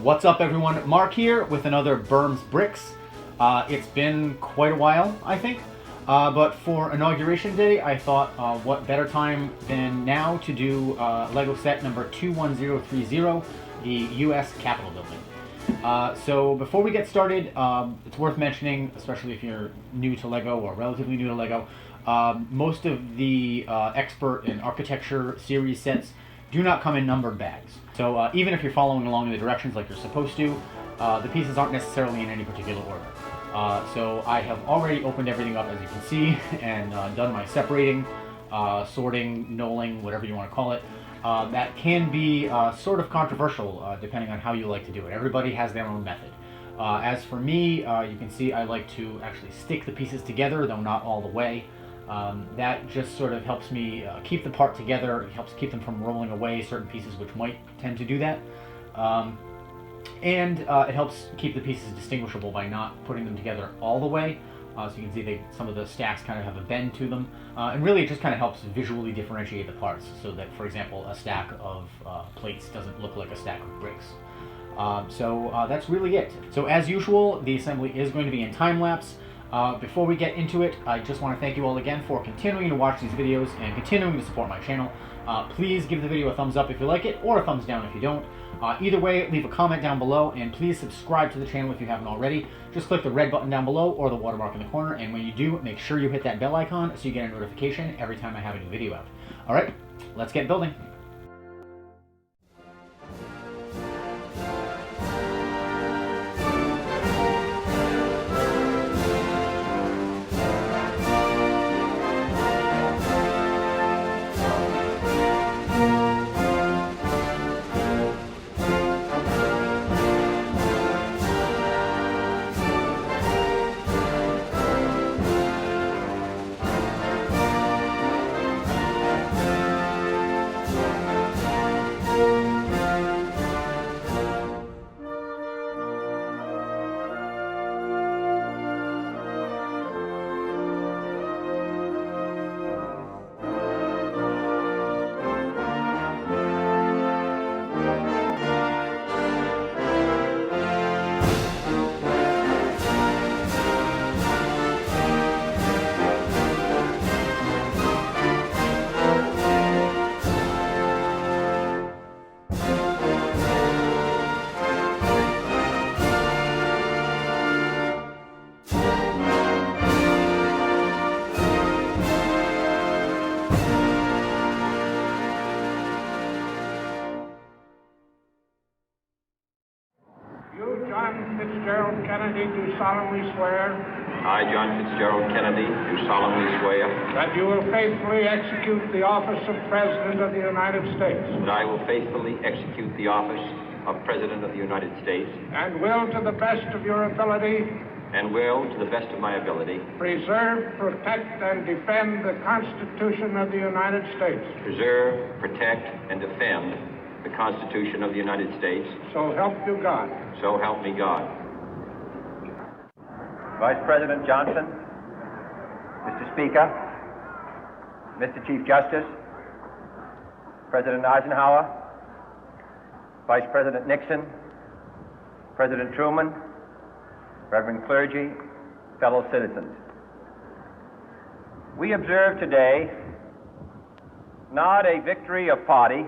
What's up, everyone? Mark here with another Berm's Bricks. It's been quite a while, I think, but for Inauguration Day, I thought what better time than now to do Lego set number 21030, the U.S. Capitol Building. So before we get started, it's worth mentioning, especially if you're new to Lego or relatively new to Lego, most of the Expert and Architecture series sets do not come in numbered bags. So even if you're following along in the directions like you're supposed to, the pieces aren't necessarily in any particular order. So I have already opened everything up, as you can see, and done my separating, sorting, knolling, whatever you want to call it. That can be sort of controversial depending on how you like to do it. Everybody has their own method. As for me, you can see I like to actually stick the pieces together, though not all the way. That just sort of helps me keep the part together. It helps keep them from rolling away, certain pieces which might tend to do that. And it helps keep the pieces distinguishable by not putting them together all the way. So you can see some of the stacks kind of have a bend to them. And really it just kind of helps visually differentiate the parts so that, for example, a stack of plates doesn't look like a stack of bricks. So that's really it. So as usual, the assembly is going to be in time-lapse. Before we get into it, I just want to thank you all again for continuing to watch these videos and continuing to support my channel. Please give the video a thumbs up if you like it, or a thumbs down if you don't. Either way, leave a comment down below, and please subscribe to the channel if you haven't already. Just click the red button down below or the watermark in the corner, and when you do, make sure you hit that bell icon so you get a notification every time I have a new video out. Alright, let's get building. Fitzgerald Kennedy, do solemnly swear. I, John Fitzgerald Kennedy, do solemnly swear. That you will faithfully execute the office of President of the United States. That I will faithfully execute the office of President of the United States. And will, to the best of your ability. And will, to the best of my ability. Preserve, protect, and defend the Constitution of the United States. Preserve, protect, and defend the Constitution of the United States. So help you God. So help me God. Vice President Johnson, Mr. Speaker, Mr. Chief Justice, President Eisenhower, Vice President Nixon, President Truman, Reverend clergy, fellow citizens. We observe today not a victory of party,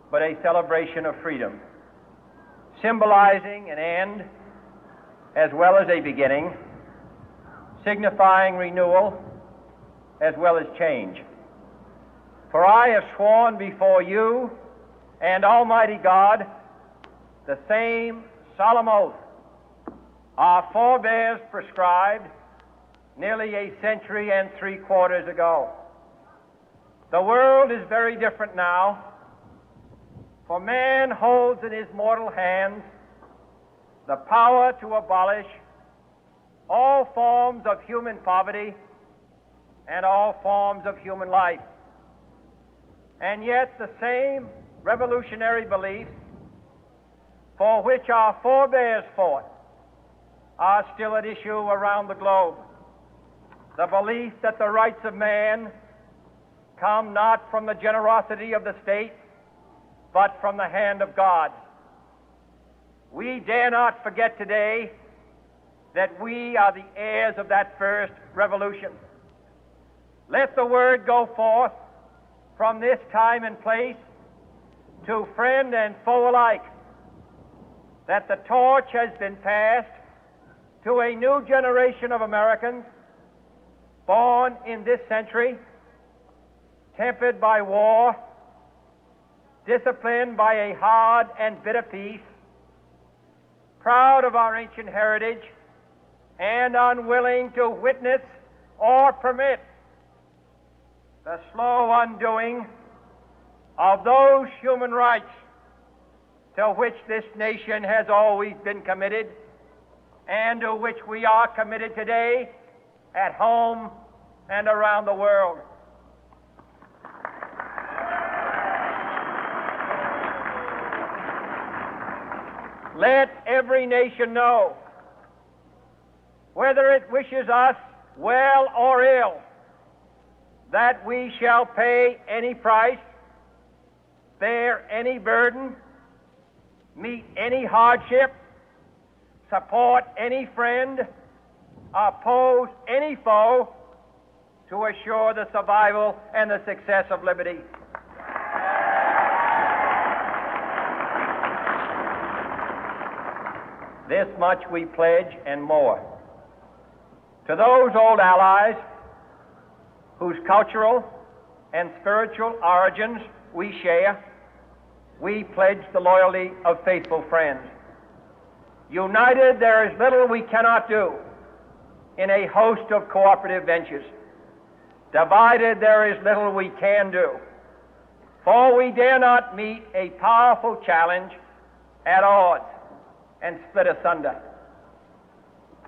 but a celebration of freedom, symbolizing an end as well as a beginning, signifying renewal as well as change. For I have sworn before you and Almighty God the same solemn oath our forebears prescribed nearly a century and 3/4 ago. The world is very different now, for man holds in his mortal hands the power to abolish all forms of human poverty and all forms of human life. And yet the same revolutionary beliefs for which our forebears fought are still at issue around the globe. The belief that the rights of man come not from the generosity of the state, but from the hand of God. We dare not forget today that we are the heirs of that first revolution. Let the word go forth from this time and place to friend and foe alike that the torch has been passed to a new generation of Americans born in this century, tempered by war, disciplined by a hard and bitter peace, proud of our ancient heritage, and unwilling to witness or permit the slow undoing of those human rights to which this nation has always been committed and to which we are committed today at home and around the world. Let every nation know, whether it wishes us well or ill, that we shall pay any price, bear any burden, meet any hardship, support any friend, oppose any foe to assure the survival and the success of liberty. This much we pledge and more. To those old allies whose cultural and spiritual origins we share, we pledge the loyalty of faithful friends. United, there is little we cannot do in a host of cooperative ventures. Divided, there is little we can do, for we dare not meet a powerful challenge at odds and split asunder.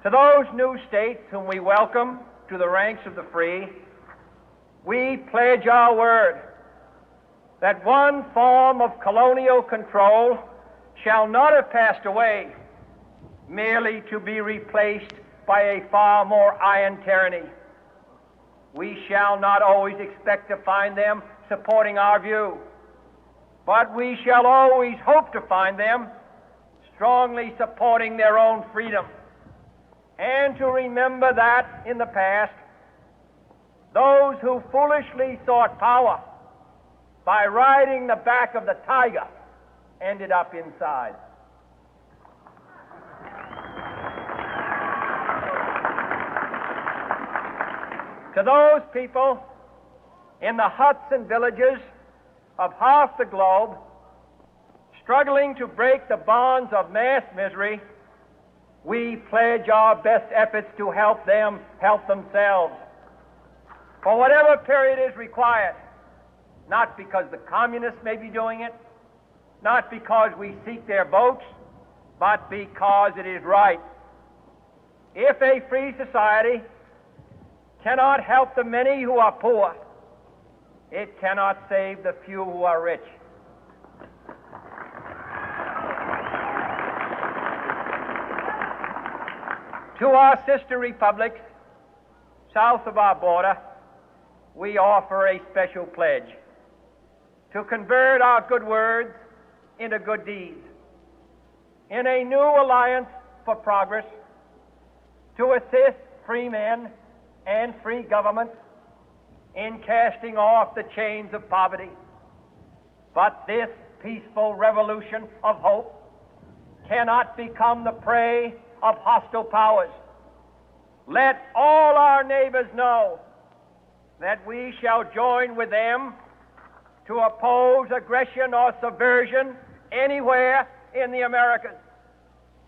To those new states whom we welcome to the ranks of the free, we pledge our word that one form of colonial control shall not have passed away merely to be replaced by a far more iron tyranny. We shall not always expect to find them supporting our view, but we shall always hope to find them strongly supporting their own freedom, and to remember that in the past, those who foolishly sought power by riding the back of the tiger ended up inside. To those people in the huts and villages of half the globe struggling to break the bonds of mass misery, we pledge our best efforts to help them help themselves for whatever period is required, not because the communists may be doing it, not because we seek their votes, but because it is right. If a free society cannot help the many who are poor, it cannot save the few who are rich. To our sister republics south of our border, we offer a special pledge to convert our good words into good deeds, in a new alliance for progress, to assist free men and free governments in casting off the chains of poverty. But this peaceful revolution of hope cannot become the prey of hostile powers. Let all our neighbors know that we shall join with them to oppose aggression or subversion anywhere in the Americas.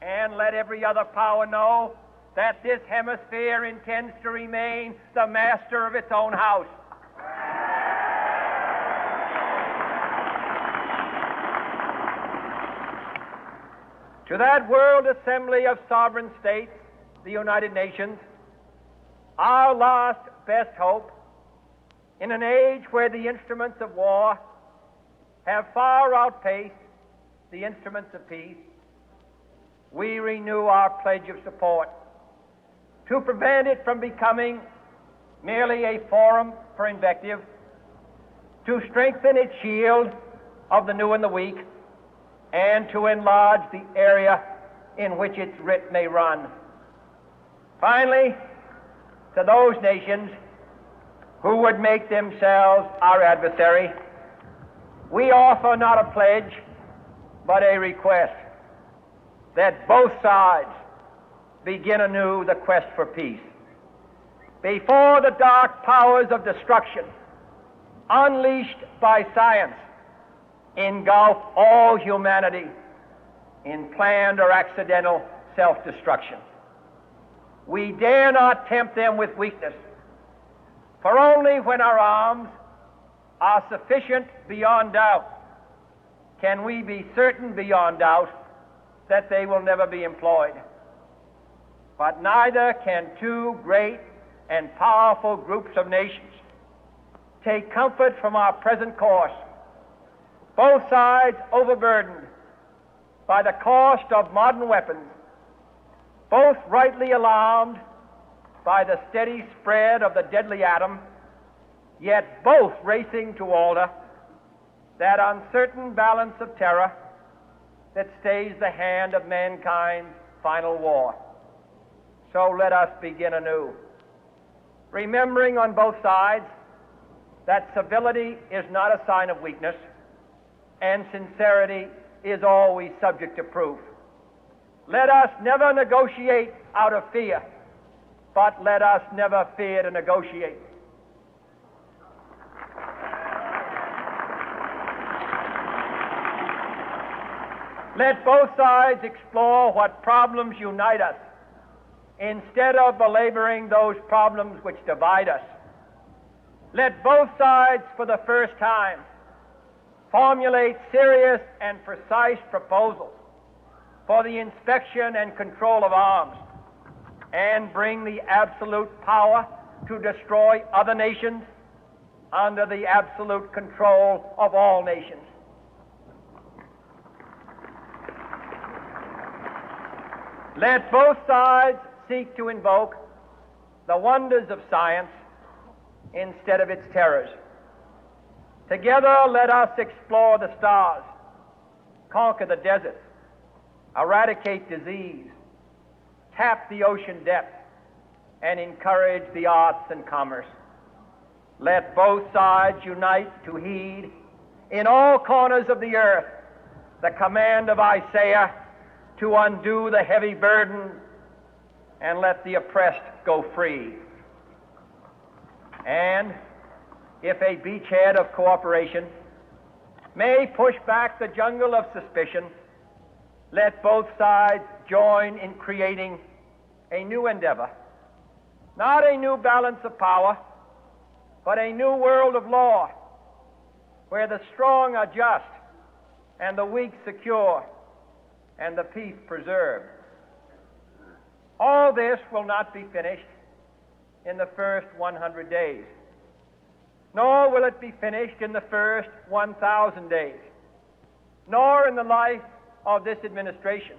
And let every other power know that this hemisphere intends to remain the master of its own house. To that World Assembly of Sovereign States, the United Nations, our last best hope, in an age where the instruments of war have far outpaced the instruments of peace, we renew our pledge of support to prevent it from becoming merely a forum for invective, to strengthen its shield of the new and the weak, and to enlarge the area in which its writ may run. Finally, to those nations who would make themselves our adversary, we offer not a pledge, but a request that both sides begin anew the quest for peace. Before the dark powers of destruction, unleashed by science, engulf all humanity in planned or accidental self-destruction, we dare not tempt them with weakness, for only when our arms are sufficient beyond doubt can we be certain beyond doubt that they will never be employed. But neither can two great and powerful groups of nations take comfort from our present course, both sides overburdened by the cost of modern weapons, both rightly alarmed by the steady spread of the deadly atom, yet both racing to alter that uncertain balance of terror that stays the hand of mankind's final war. So let us begin anew, remembering on both sides that civility is not a sign of weakness, and sincerity is always subject to proof. Let us never negotiate out of fear, but let us never fear to negotiate. Let both sides explore what problems unite us, instead of belaboring those problems which divide us. Let both sides, for the first time, formulate serious and precise proposals for the inspection and control of arms, and bring the absolute power to destroy other nations under the absolute control of all nations. Let both sides seek to invoke the wonders of science instead of its terrors. Together, let us explore the stars, conquer the deserts, eradicate disease, tap the ocean depths, and encourage the arts and commerce. Let both sides unite to heed in all corners of the earth the command of Isaiah to undo the heavy burden and let the oppressed go free. And if a beachhead of cooperation may push back the jungle of suspicion, let both sides join in creating a new endeavor, not a new balance of power, but a new world of law, where the strong are just and the weak secure and the peace preserved. All this will not be finished in the first 100 days, nor will it be finished in the first 1,000 days, nor in the life of this administration,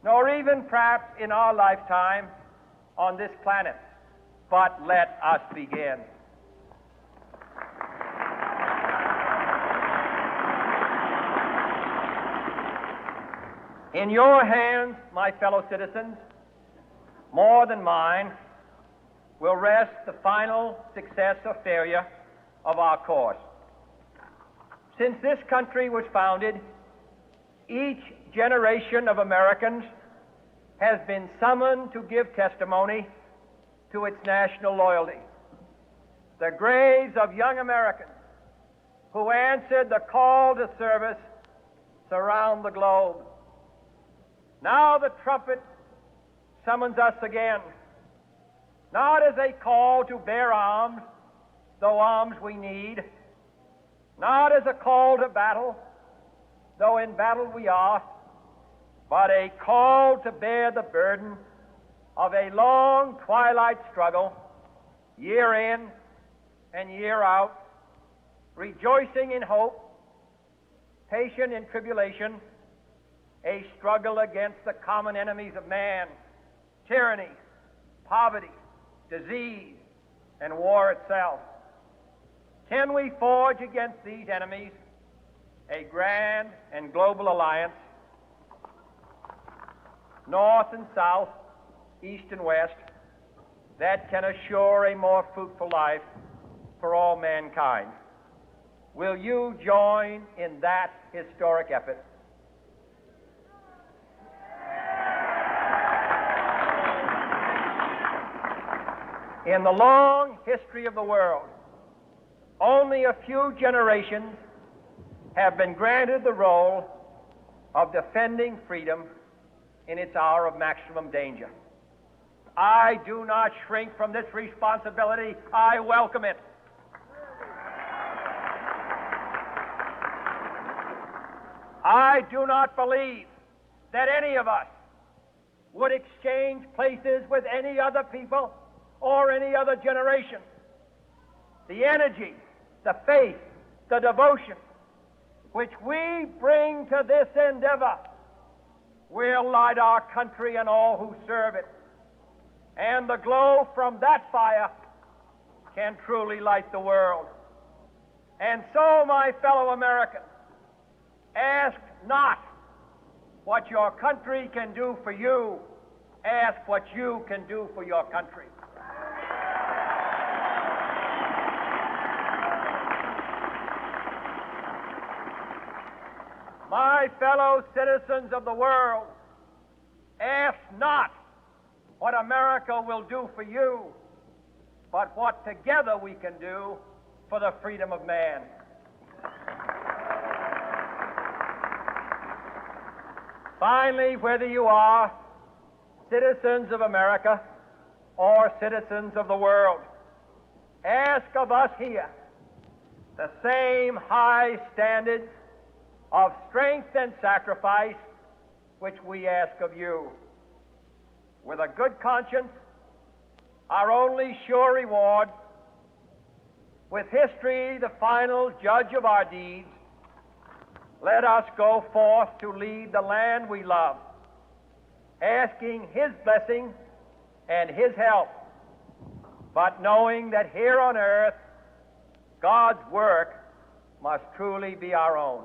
nor even perhaps in our lifetime on this planet. But let us begin. In your hands, my fellow citizens, more than mine, will rest the final success or failure of our course. Since this country was founded, each generation of Americans has been summoned to give testimony to its national loyalty. The graves of young Americans who answered the call to service surround the globe. Now the trumpet summons us again, not as a call to bear arms, though arms we need, not as a call to battle, though in battle we are, but a call to bear the burden of a long twilight struggle, year in and year out, rejoicing in hope, patient in tribulation, a struggle against the common enemies of man, tyranny, poverty, disease, and war itself. Can we forge against these enemies a grand and global alliance, North and South, East and West, that can assure a more fruitful life for all mankind. Will you join in that historic effort? In the long history of the world, only a few generations have been granted the role of defending freedom in its hour of maximum danger. I do not shrink from this responsibility. I welcome it. I do not believe that any of us would exchange places with any other people or any other generation. The energy, the faith, the devotion which we bring to this endeavor will light our country and all who serve it. And the glow from that fire can truly light the world. And so, my fellow Americans, ask not what your country can do for you, ask what you can do for your country. My fellow citizens of the world, ask not what America will do for you, but what together we can do for the freedom of man. Finally, whether you are citizens of America or citizens of the world, ask of us here the same high standards of strength and sacrifice which we ask of you. With a good conscience, our only sure reward, with history the final judge of our deeds, let us go forth to lead the land we love, asking His blessing and His help, but knowing that here on earth, God's work must truly be our own.